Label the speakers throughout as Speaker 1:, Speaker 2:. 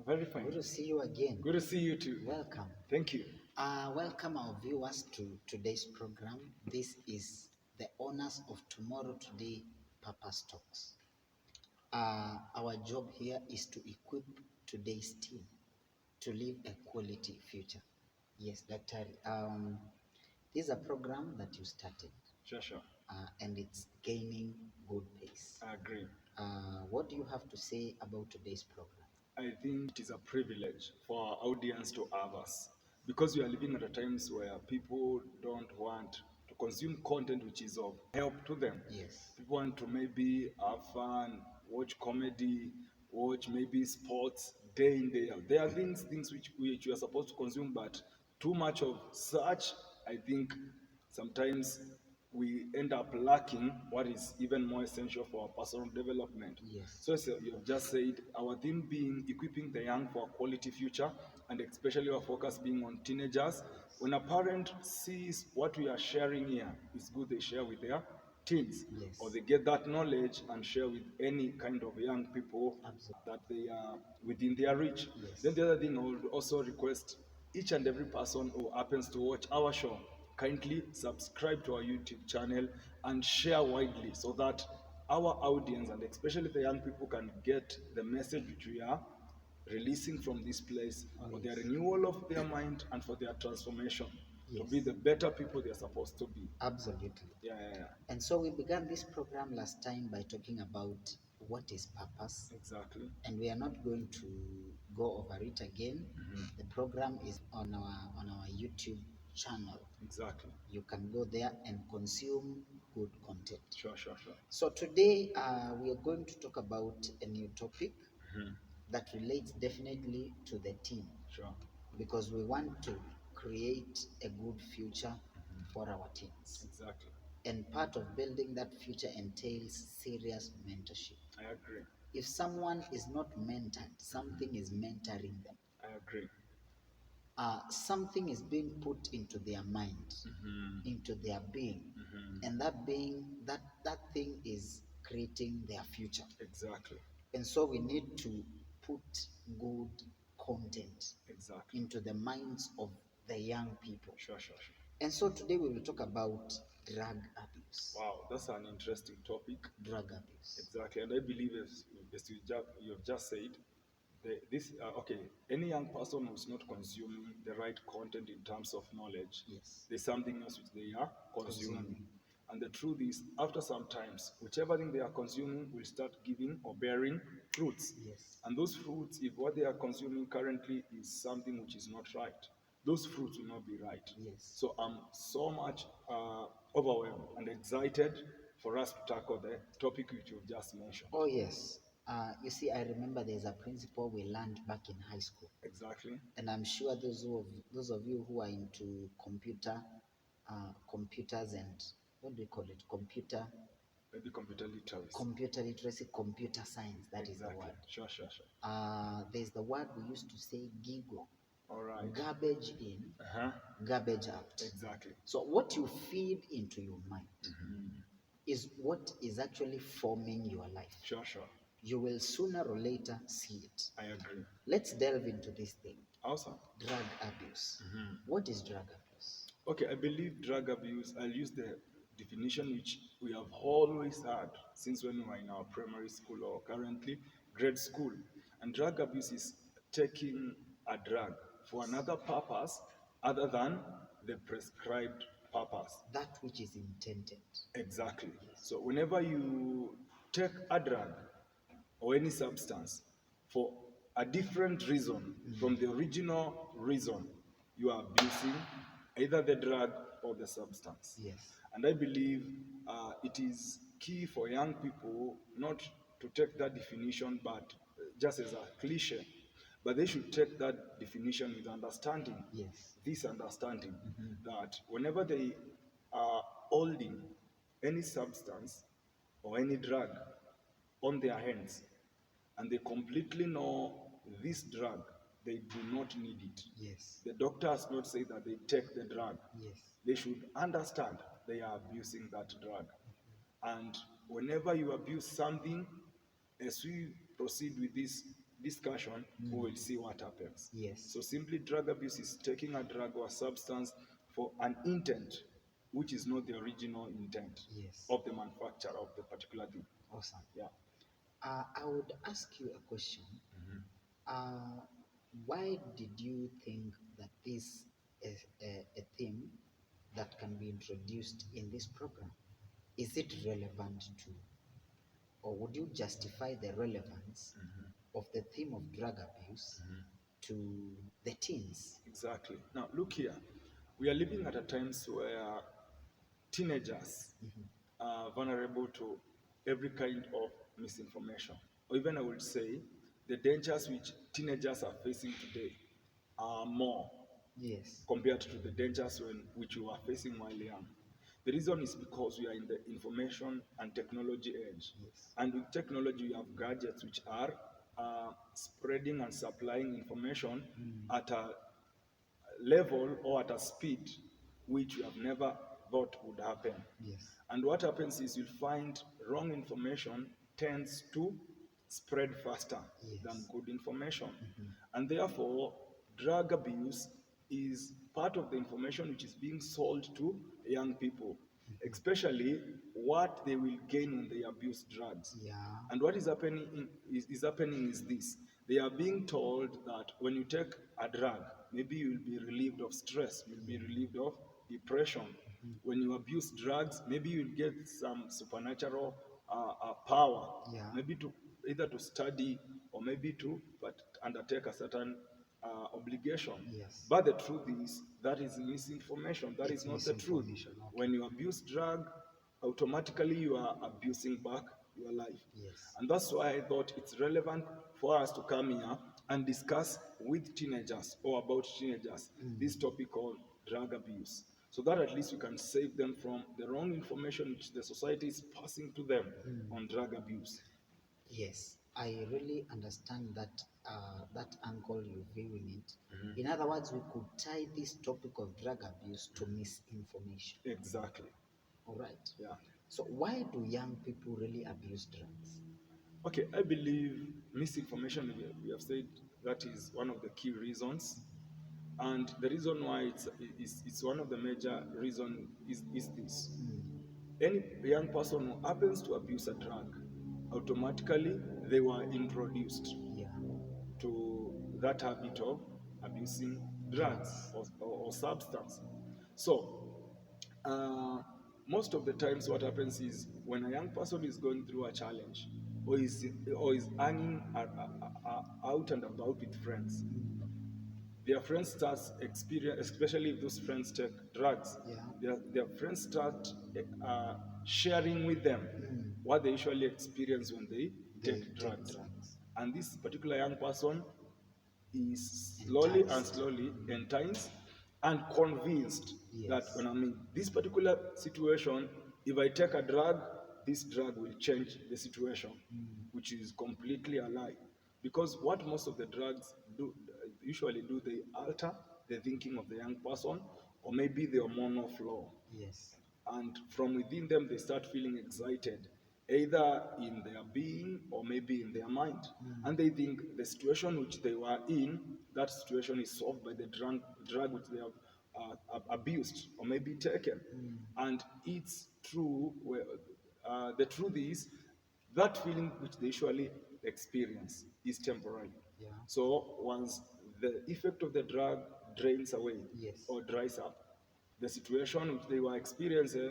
Speaker 1: Very fine.
Speaker 2: Good to see you again.
Speaker 1: Good to see you too.
Speaker 2: Welcome.
Speaker 1: Thank you.
Speaker 2: Welcome our viewers to today's program. This is the Honors of Tomorrow Today Purpose Talks. Our job here is to equip today's team to live a quality future. Yes, Dr. This is a program that you started
Speaker 1: Sure.
Speaker 2: and it's gaining good pace.
Speaker 1: I agree.
Speaker 2: What do you have to say about today's program?
Speaker 1: I think it is a privilege for our audience to have us because we are living at a times where people don't want to consume content which is of help to them.
Speaker 2: Yes.
Speaker 1: People want to maybe have fun, watch comedy, watch maybe sports day in, day out. There are things which we are supposed to consume, but too much of such, I think sometimes we end up lacking what is even more essential for our personal development.
Speaker 2: Yes.
Speaker 1: So as you have just said, our theme being equipping the young for a quality future, and especially our focus being on teenagers. When a parent sees what we are sharing here, it's good they share with their teens,
Speaker 2: Yes.
Speaker 1: or they get that knowledge and share with any kind of young people
Speaker 2: Absolutely.
Speaker 1: that they are within their reach.
Speaker 2: Yes.
Speaker 1: Then the other thing I would also request each and every person who happens to watch our show, kindly subscribe to our YouTube channel and share widely so that our audience and especially the young people can get the message which we are releasing from this place for their renewal of their mind and for their transformation to be the better people they are supposed to be.
Speaker 2: Absolutely.
Speaker 1: Yeah.
Speaker 2: And so we began this program last time by talking about what is purpose,
Speaker 1: Exactly.
Speaker 2: and we are not going to go over it again. The program is on our YouTube channel.
Speaker 1: Exactly.
Speaker 2: You can go there and consume good content.
Speaker 1: Sure.
Speaker 2: So today we are going to talk about a new topic that relates definitely to the team,
Speaker 1: Sure.
Speaker 2: because we want to create a good future for our teens.
Speaker 1: Exactly.
Speaker 2: And part of building that future entails serious mentorship.
Speaker 1: I agree.
Speaker 2: If someone is not mentored, something is mentoring them.
Speaker 1: I agree.
Speaker 2: Something is being put into their mind, into their being, and that thing is creating their future.
Speaker 1: Exactly.
Speaker 2: And so we need to put good content
Speaker 1: Exactly.
Speaker 2: into the minds of the young people.
Speaker 1: Sure.
Speaker 2: And so today we will talk about drug abuse.
Speaker 1: Wow, that's an interesting topic.
Speaker 2: Drug abuse.
Speaker 1: Exactly, and I believe as you have just said, any young person who's not consuming the right content in terms of knowledge,
Speaker 2: Yes.
Speaker 1: there's something else which they are consuming. And the truth is, after some times, whichever thing they are consuming will start giving or bearing fruits.
Speaker 2: Yes.
Speaker 1: And those fruits, if what they are consuming currently is something which is not right, those fruits will not be right.
Speaker 2: Yes.
Speaker 1: So I'm so much overwhelmed and excited for us to tackle the topic which you've just mentioned.
Speaker 2: Oh, yes. You see, I remember there's a principle we learned back in high school.
Speaker 1: Exactly.
Speaker 2: And I'm sure those of you who are into computers and what do you call it?
Speaker 1: Maybe computer literacy.
Speaker 2: Computer literacy, computer science. That is the word.
Speaker 1: Sure.
Speaker 2: There's the word we used to say, giggle.
Speaker 1: All right.
Speaker 2: Garbage in, garbage out.
Speaker 1: Exactly.
Speaker 2: So what you feed into your mind is what is actually forming your life.
Speaker 1: Sure.
Speaker 2: You will sooner or later see it.
Speaker 1: I agree.
Speaker 2: Let's delve into this thing.
Speaker 1: Awesome.
Speaker 2: Drug abuse. What is drug abuse?
Speaker 1: Okay, I believe drug abuse, I'll use the definition which we have always had since when we were in our primary school or currently grade school. And drug abuse is taking a drug for another purpose other than the prescribed purpose.
Speaker 2: That which is intended.
Speaker 1: Exactly. So whenever you take a drug or any substance for a different reason from the original reason, you are abusing either the drug or the substance.
Speaker 2: Yes.
Speaker 1: And I believe it is key for young people not to take that definition but just as a cliche, but they should take that definition with understanding.
Speaker 2: Yes.
Speaker 1: This understanding that whenever they are holding any substance or any drug on their hands and they completely know this drug, they do not need it.
Speaker 2: Yes.
Speaker 1: The doctor has not said that they take the drug.
Speaker 2: Yes.
Speaker 1: They should understand they are abusing that drug. And whenever you abuse something, as we proceed with this discussion, we will see what happens.
Speaker 2: Yes.
Speaker 1: So simply drug abuse is taking a drug or substance for an intent which is not the original intent
Speaker 2: Yes.
Speaker 1: of the manufacturer of the particular thing.
Speaker 2: Awesome.
Speaker 1: Yeah.
Speaker 2: I would ask you a question. Uh, why did you think that this is a theme that can be introduced in this program? Is it relevant to, or would you justify the relevance of the theme of drug abuse to the teens?
Speaker 1: Exactly. Now, look here. We are living at a times where teenagers are vulnerable to every kind of misinformation. Or even I would say the dangers which teenagers are facing today are more
Speaker 2: Yes.
Speaker 1: compared to the dangers which you are facing while young. The reason is because we are in the information and technology age.
Speaker 2: Yes.
Speaker 1: And with technology, we have gadgets which are spreading and supplying information at a level or at a speed which we have never thought would happen.
Speaker 2: Yes.
Speaker 1: And what happens is you'll find wrong information tends to spread faster than
Speaker 2: Yes.
Speaker 1: good information. And therefore, drug abuse is part of the information which is being sold to young people, especially what they will gain when they abuse drugs.
Speaker 2: Yeah.
Speaker 1: And what is happening is happening is this. They are being told that when you take a drug, maybe you will be relieved of stress, you'll be relieved of depression. When you abuse drugs, maybe you'll get some supernatural power,
Speaker 2: Yeah.
Speaker 1: maybe to either to study or maybe to but undertake a certain obligation.
Speaker 2: Yes.
Speaker 1: But the truth is that is misinformation. That
Speaker 2: It's
Speaker 1: is not the truth.
Speaker 2: misinformation. Okay.
Speaker 1: When you abuse drug, automatically you are abusing back your life.
Speaker 2: Yes.
Speaker 1: And that's why I thought it's relevant for us to come here and discuss with teenagers or about teenagers this topic called drug abuse. So that at least we can save them from the wrong information which the society is passing to them on drug abuse.
Speaker 2: Yes, I really understand that that angle you're viewing it. In other words, we could tie this topic of drug abuse to misinformation.
Speaker 1: Exactly.
Speaker 2: All right.
Speaker 1: Yeah.
Speaker 2: So why do young people really abuse drugs?
Speaker 1: Okay, I believe misinformation, we have said that is one of the key reasons. And the reason why it's one of the major reasons is this. Any young person who happens to abuse a drug, automatically they were introduced
Speaker 2: Yeah.
Speaker 1: to that habit of abusing drugs
Speaker 2: Drugs.
Speaker 1: or substance. So, uh, most of the times, what happens is when a young person is going through a challenge or is hanging out and about with friends, their friends start experience, especially if those friends take drugs.
Speaker 2: Yeah.
Speaker 1: Their friends start sharing with them what they usually experience when they take drugs. And this particular young person is slowly and
Speaker 2: Enticed.
Speaker 1: slowly enticed and convinced that
Speaker 2: Yes.
Speaker 1: when I'm in this particular situation, if I take a drug, this drug will change the situation, which is completely a lie. Because what most of the drugs usually do, they alter the thinking of the young person or maybe the hormonal flow.
Speaker 2: Yes.
Speaker 1: And from within them they start feeling excited, either in their being or maybe in their mind. And they think the situation which they were in, that situation is solved by the drug which they have abused or maybe taken. And it's true, the truth is that feeling which they usually experience is temporary.
Speaker 2: Yeah.
Speaker 1: So once the effect of the drug drains away
Speaker 2: Yes.
Speaker 1: or dries up, the situation which they were experiencing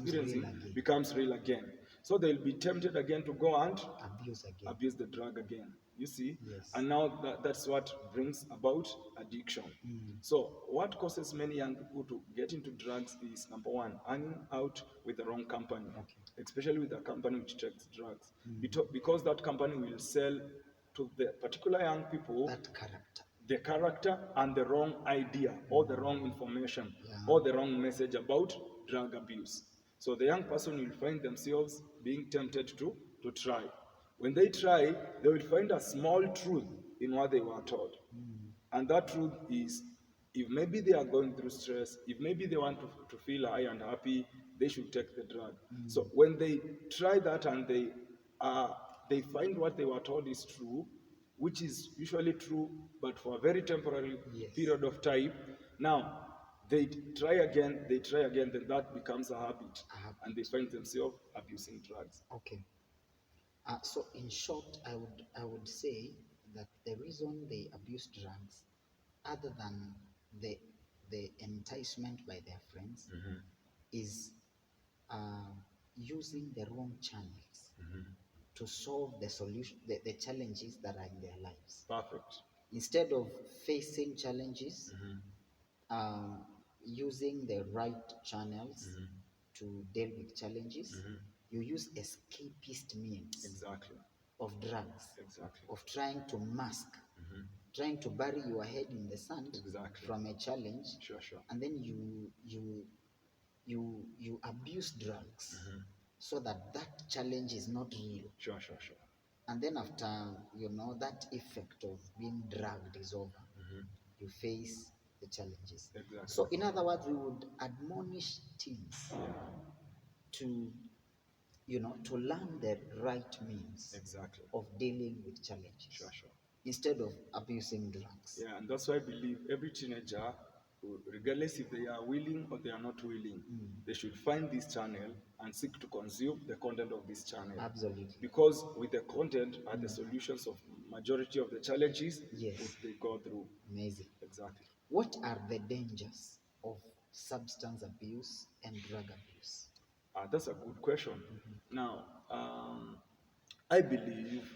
Speaker 2: real again.
Speaker 1: becomes real again. So they'll be tempted again to go and
Speaker 2: Abuse again.
Speaker 1: abuse the drug again. You see?
Speaker 2: Yes.
Speaker 1: And now that's what brings about addiction. So what causes many young people to get into drugs is, number one, hanging out with the wrong company, especially with a company which takes drugs. Because that company will sell to the particular young people
Speaker 2: That character.
Speaker 1: the character and the wrong idea or the wrong information
Speaker 2: Yeah.
Speaker 1: or the wrong message about drug abuse. So the young person will find themselves being tempted to try. When they try, they will find a small truth in what they were told. And that truth is, if maybe they are going through stress, if maybe they want to feel high and happy, they should take the drug. So when they try that and they find what they were told is true, which is usually true, but for a very temporary
Speaker 2: Yes.
Speaker 1: period of time. Now, they try again, then that becomes a habit,
Speaker 2: A habit.
Speaker 1: and they find themselves abusing drugs.
Speaker 2: Okay. So in short, I would say that the reason they abuse drugs, other than the the enticement by their friends, is uh, using the wrong channels to solve the solution, the challenges that are in their lives.
Speaker 1: Perfect.
Speaker 2: Instead of facing challenges, um, using the right channels to deal with challenges, you use escapist means
Speaker 1: Exactly.
Speaker 2: of drugs,
Speaker 1: Exactly.
Speaker 2: of trying to mask, trying to bury your head in the sand
Speaker 1: Exactly.
Speaker 2: from a challenge,
Speaker 1: Sure, sure.
Speaker 2: and then you abuse drugs so that that challenge is not real.
Speaker 1: Sure, sure, sure.
Speaker 2: And then after that effect of being dragged is over, you face the challenges.
Speaker 1: Exactly.
Speaker 2: So in other words, we would admonish teens to to learn the right means
Speaker 1: Exactly.
Speaker 2: of dealing with challenges
Speaker 1: Sure, sure.
Speaker 2: instead of abusing drugs.
Speaker 1: Yeah, and that's why I believe every teenager, regardless if they are willing or they are not willing, they should find this channel and seek to consume the content of this channel.
Speaker 2: Absolutely.
Speaker 1: Because with the content are the solutions of majority of the challenges
Speaker 2: Yes.
Speaker 1: which they go through.
Speaker 2: Amazing.
Speaker 1: Exactly.
Speaker 2: What are the dangers of substance abuse and drug abuse?
Speaker 1: That's a good question. Now, I believe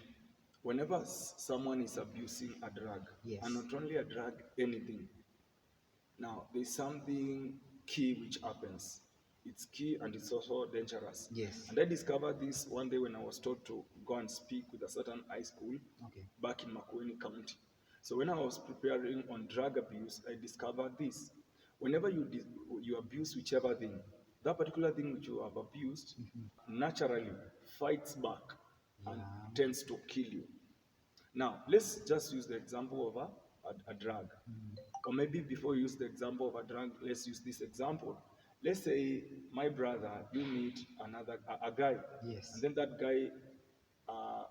Speaker 1: whenever someone is abusing a drug,
Speaker 2: Yes.
Speaker 1: and not only a drug, anything, now there's something key which happens. It's key and it's also dangerous.
Speaker 2: Yes.
Speaker 1: And I discovered this one day when I was told to go and speak with a certain high school
Speaker 2: Okay.
Speaker 1: back in Makueni County. So when I was preparing on drug abuse, I discovered this. Whenever you abuse whichever thing, that particular thing which you have abused naturally fights back and
Speaker 2: Yeah.
Speaker 1: tends to kill you. Now, let's just use the example of a drug. Or maybe before you use the example of a drug, let's use this example. Let's say, my brother, you meet a guy,
Speaker 2: Yes.
Speaker 1: and then that guy uh,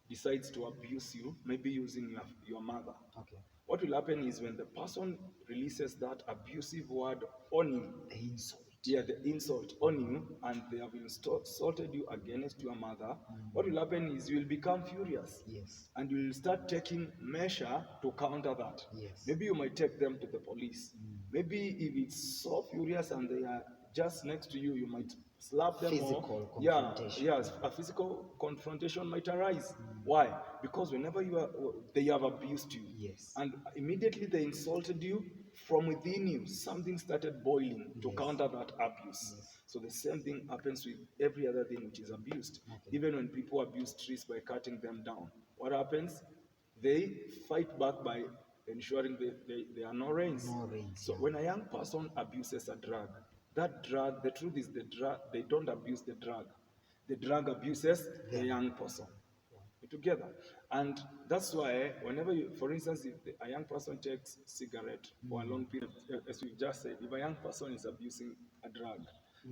Speaker 1: decides to abuse you, maybe using your mother.
Speaker 2: Okay.
Speaker 1: What will happen is when the person releases that abusive word on you,
Speaker 2: The insult.
Speaker 1: yeah, the insult on you, and they have insulted you against your mother, what will happen is you will become furious.
Speaker 2: Yes.
Speaker 1: And you will start taking measure to counter that.
Speaker 2: Yes.
Speaker 1: Maybe you might take them to the police. Maybe if it's so furious and they are just next to you, you might slap them.
Speaker 2: Physical
Speaker 1: Yeah,
Speaker 2: confrontation.
Speaker 1: yes, a physical confrontation might arise. Why? Because whenever they have abused you,
Speaker 2: Yes.
Speaker 1: and immediately they insulted you, from within you, something started boiling to
Speaker 2: Yes.
Speaker 1: counter that abuse.
Speaker 2: Yes.
Speaker 1: So the same thing happens with every other thing which is abused.
Speaker 2: Okay.
Speaker 1: Even when people abuse trees by cutting them down, what happens? They fight back by ensuring there are no rains.
Speaker 2: No rains,
Speaker 1: So
Speaker 2: yeah.
Speaker 1: when a young person abuses a drug, that drug, the truth is the drug, they don't abuse the drug. The drug abuses the
Speaker 2: Them.
Speaker 1: young person together. And that's why whenever you, for instance, if a young person takes cigarette for a long period, as we just said, if a young person is abusing a drug,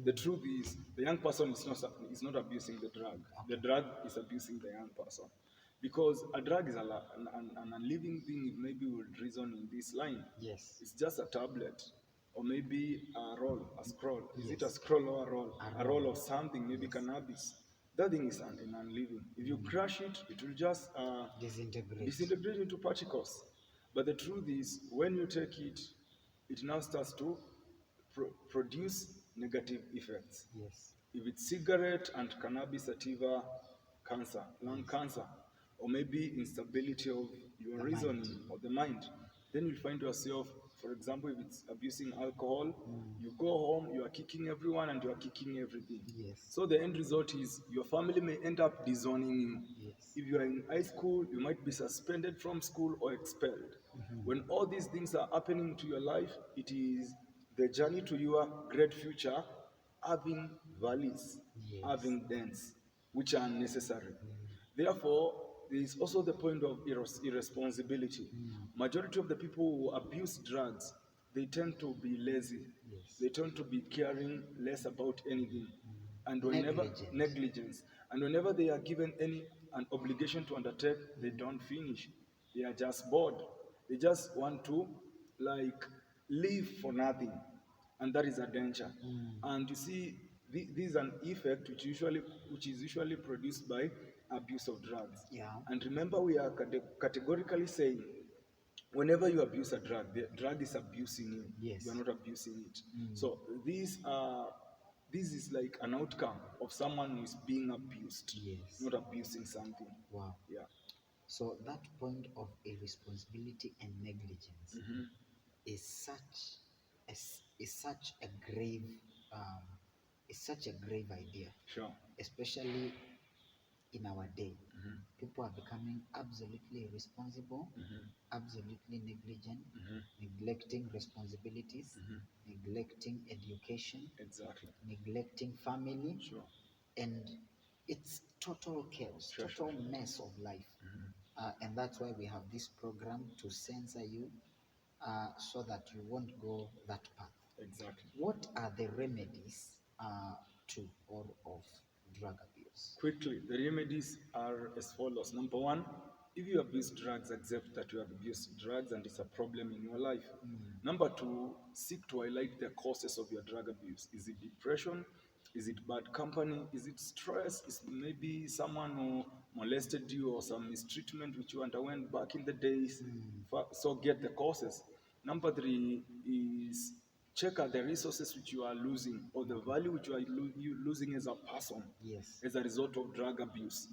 Speaker 1: the truth is the young person is not abusing the drug. The drug is abusing the young person. Because a drug is an unliving thing, if maybe we would reason in this line.
Speaker 2: Yes.
Speaker 1: It's just a tablet, or maybe a roll, a scroll. Is it a
Speaker 2: Yes.
Speaker 1: scroll or a roll?
Speaker 2: A
Speaker 1: A roll of something, maybe
Speaker 2: Yes.
Speaker 1: cannabis. That thing is an unliving. If you crush it, it will just
Speaker 2: Disintegrate.
Speaker 1: disintegrate into particles. But the truth is, when you take it, it now starts to produce negative effects.
Speaker 2: Yes.
Speaker 1: If it's cigarette and cannabis sativa, cancer, lung cancer, or maybe instability of your
Speaker 2: The
Speaker 1: reasoning
Speaker 2: mind.
Speaker 1: or the mind, then you'll find yourself, for example, if it's abusing alcohol, you go home, you are kicking everyone and you are kicking everything.
Speaker 2: Yes.
Speaker 1: So the end result is your family may end up disowning you.
Speaker 2: Yes.
Speaker 1: If you are in high school, you might be suspended from school or expelled. When all these things are happening to your life, it is the journey to your great future having valleys,
Speaker 2: Yes.
Speaker 1: having dents, which are necessary. Therefore, there is also the point of irresponsibility. Majority of the people who abuse drugs, they tend to be lazy.
Speaker 2: Yes.
Speaker 1: They tend to be caring less about anything. And whenever
Speaker 2: Negligent.
Speaker 1: negligence, and whenever they are given an obligation to undertake, they don't finish. They are just bored. They just want to like live for nothing, and that is a danger. And you see, this is an effect which is usually produced by abuse of drugs.
Speaker 2: Yeah.
Speaker 1: And remember, we are categorically saying whenever you abuse a drug, the drug is abusing you.
Speaker 2: Yes.
Speaker 1: You are not abusing it. So this is like an outcome of someone who is being abused,
Speaker 2: Yes.
Speaker 1: not abusing something.
Speaker 2: Wow.
Speaker 1: Yeah.
Speaker 2: So that point of irresponsibility and negligence is such is such a grave um, is such a grave idea,
Speaker 1: Sure.
Speaker 2: especially in our day. People are becoming absolutely irresponsible, absolutely negligent, neglecting responsibilities, neglecting education,
Speaker 1: Exactly.
Speaker 2: neglecting family,
Speaker 1: Sure.
Speaker 2: and it's total chaos,
Speaker 1: Sure,
Speaker 2: total
Speaker 1: sure.
Speaker 2: mess of life. And that's why we have this program to censor you so that you won't go that path.
Speaker 1: Exactly.
Speaker 2: What are the remedies to or of drug abuse?
Speaker 1: Quickly, the remedies are as follows. Number one, if you abuse drugs, accept that you have abused drugs and it's a problem in your life. Number two, seek to highlight the causes of your drug abuse. Is it depression? Is it bad company? Is it stress? Is maybe someone who molested you or some mistreatment which you underwent back in the days? So get the causes. Number three is check out the resources which you are losing or the value which you losing as a person
Speaker 2: Yes.
Speaker 1: as a result of drug abuse.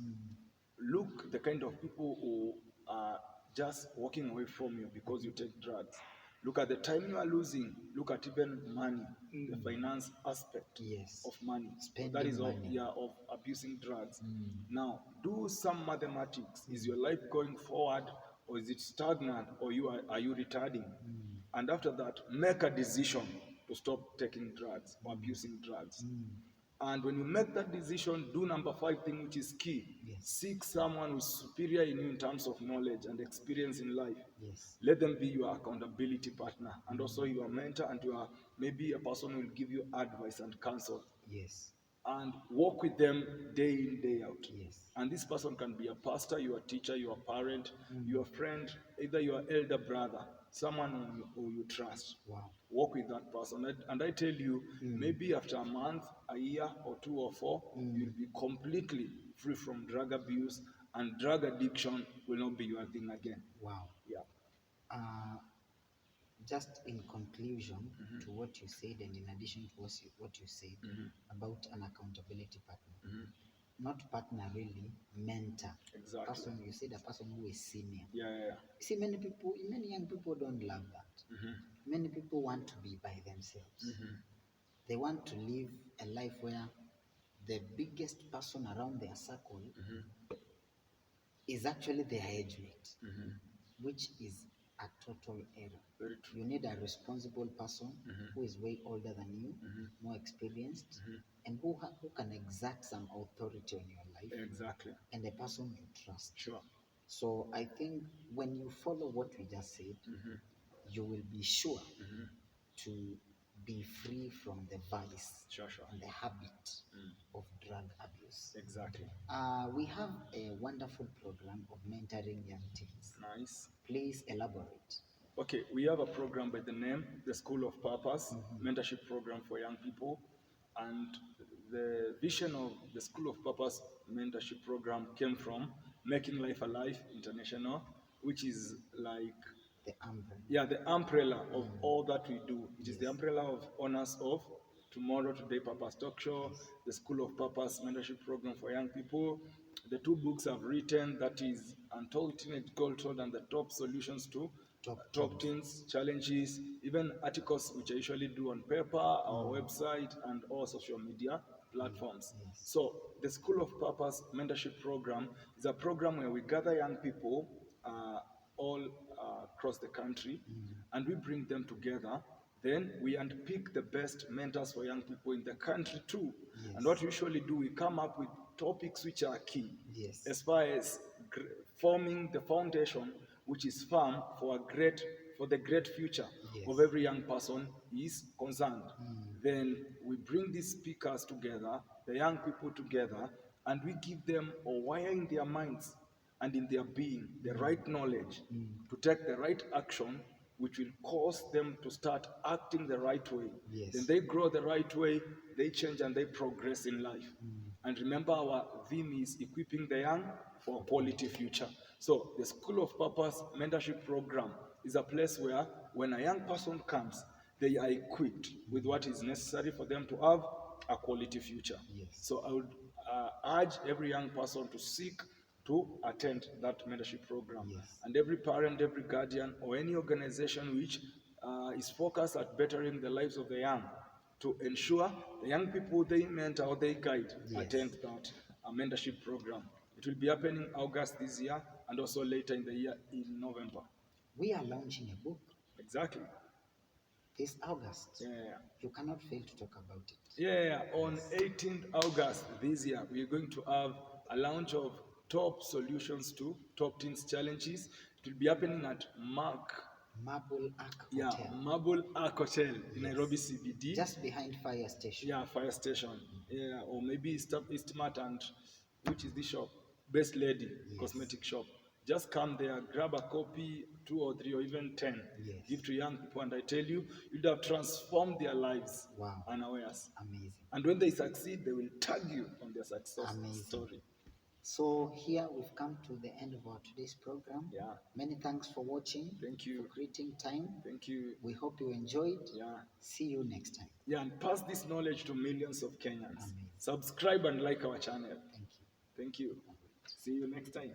Speaker 1: Look the kind of people who are just walking away from you because you take drugs. Look at the time you are losing. Look at even money, the finance aspect
Speaker 2: Yes.
Speaker 1: of money. So that
Speaker 2: Spending
Speaker 1: is
Speaker 2: money.
Speaker 1: of abusing drugs. Now, do some mathematics. Is your life going forward or is it stagnant or are you retarding? And after that, make a decision to stop taking drugs or abusing drugs. And when you make that decision, do number five thing, which is key.
Speaker 2: Yes.
Speaker 1: Seek someone who's superior in you in terms of knowledge and experience in life.
Speaker 2: Yes.
Speaker 1: Let them be your accountability partner and also your mentor, and you are maybe a person who will give you advice and counsel.
Speaker 2: Yes.
Speaker 1: And work with them day in, day out.
Speaker 2: Yes.
Speaker 1: And this person can be a pastor, your teacher, your parent, your friend, either your elder brother, someone who you trust.
Speaker 2: Wow.
Speaker 1: Work with that person. And I tell you, maybe after a month, a year, or two or four, you'll be completely free from drug abuse, and drug addiction will not be your thing again.
Speaker 2: Wow.
Speaker 1: Yeah.
Speaker 2: Uh, just in conclusion to what you said, and in addition to what you said about an accountability partner, not partner really, mentor.
Speaker 1: Exactly.
Speaker 2: Person, you said a person who is senior.
Speaker 1: Yeah, yeah, yeah.
Speaker 2: You see, many young people don't love that. Many people want to be by themselves. They want to live a life where the biggest person around their circle is actually their age mate, which is a total error.
Speaker 1: Very true.
Speaker 2: You need a responsible person who is way older than you, more experienced, and who can exert some authority on your life,
Speaker 1: Exactly.
Speaker 2: and a person you trust.
Speaker 1: Sure.
Speaker 2: So I think when you follow what we just said, you will be sure to be free from the vice
Speaker 1: Sure, sure.
Speaker 2: and the habit of drug abuse.
Speaker 1: Exactly.
Speaker 2: We have a wonderful program of mentoring young teens.
Speaker 1: Nice.
Speaker 2: Please elaborate.
Speaker 1: Okay, we have a program by the name the School of Purpose, mentorship program for young people. And the vision of the School of Purpose mentorship program came from Making Life Alive International, which is like,
Speaker 2: The umbrella.
Speaker 1: yeah, the umbrella of all that we do. It is the
Speaker 2: Yes.
Speaker 1: umbrella of honors of Tomorrow Today Purpose Talk Show,
Speaker 2: Yes.
Speaker 1: the School of Purpose mentorship program for young people. The two books I've written, that is Untold Teenage Culture and the Top Solutions to Top Teens Challenges, even articles which I usually do on paper, our website, and all social media platforms.
Speaker 2: Yes.
Speaker 1: So the School of Purpose mentorship program is a program where we gather young people all across the country, and we bring them together. Then we unpick the best mentors for young people in the country too.
Speaker 2: Yes.
Speaker 1: And what we usually do, we come up with topics which are key
Speaker 2: Yes.
Speaker 1: as far as forming the foundation which is firm for the great future
Speaker 2: Yes.
Speaker 1: of every young person is concerned. Then we bring these speakers together, the young people together, and we give them or wire in their minds and in their being the right knowledge to take the right action, which will cause them to start acting the right way.
Speaker 2: Yes.
Speaker 1: Then they grow the right way, they change and they progress in life. And remember, our theme is equipping the young for a quality future. So the School of Purpose mentorship program is a place where when a young person comes, they are equipped with what is necessary for them to have a quality future.
Speaker 2: Yes.
Speaker 1: So I would urge every young person to seek to attend that mentorship program.
Speaker 2: Yes.
Speaker 1: And every parent, every guardian, or any organization which is focused at bettering the lives of the young to ensure the young people they mentor or they guide
Speaker 2: Yes.
Speaker 1: attend that mentorship program. It will be happening August this year and also later in the year in November.
Speaker 2: We are launching a book
Speaker 1: Exactly.
Speaker 2: this August.
Speaker 1: Yeah.
Speaker 2: You cannot fail to talk about it.
Speaker 1: Yeah, on 18th August this year, we're going to have a launch of top solutions to top teens challenges. It will be happening at
Speaker 2: Marble Arc Hotel.
Speaker 1: Marble Arc Hotel in
Speaker 2: Yes.
Speaker 1: Nairobi CBD.
Speaker 2: Just behind fire station.
Speaker 1: Yeah, fire station. Yeah, or maybe Eastmart and which is the shop? Best Lady cosmetic shop. Just come there, grab a copy, 2 or 3 or even 10.
Speaker 2: Yes.
Speaker 1: Give to young people, and I tell you, you'd have transformed their lives.
Speaker 2: Wow.
Speaker 1: Unawares.
Speaker 2: Amazing.
Speaker 1: And when they succeed, they will tag you on their success
Speaker 2: Amazing.
Speaker 1: story.
Speaker 2: So here we've come to the end of our today's program.
Speaker 1: Yeah.
Speaker 2: Many thanks for watching.
Speaker 1: Thank you.
Speaker 2: For creating time.
Speaker 1: Thank you.
Speaker 2: We hope you enjoyed.
Speaker 1: Yeah.
Speaker 2: See you next time.
Speaker 1: Yeah, and pass this knowledge to millions of Kenyans.
Speaker 2: Amazing.
Speaker 1: Subscribe and like our channel.
Speaker 2: Thank you.
Speaker 1: Thank you. See you next time.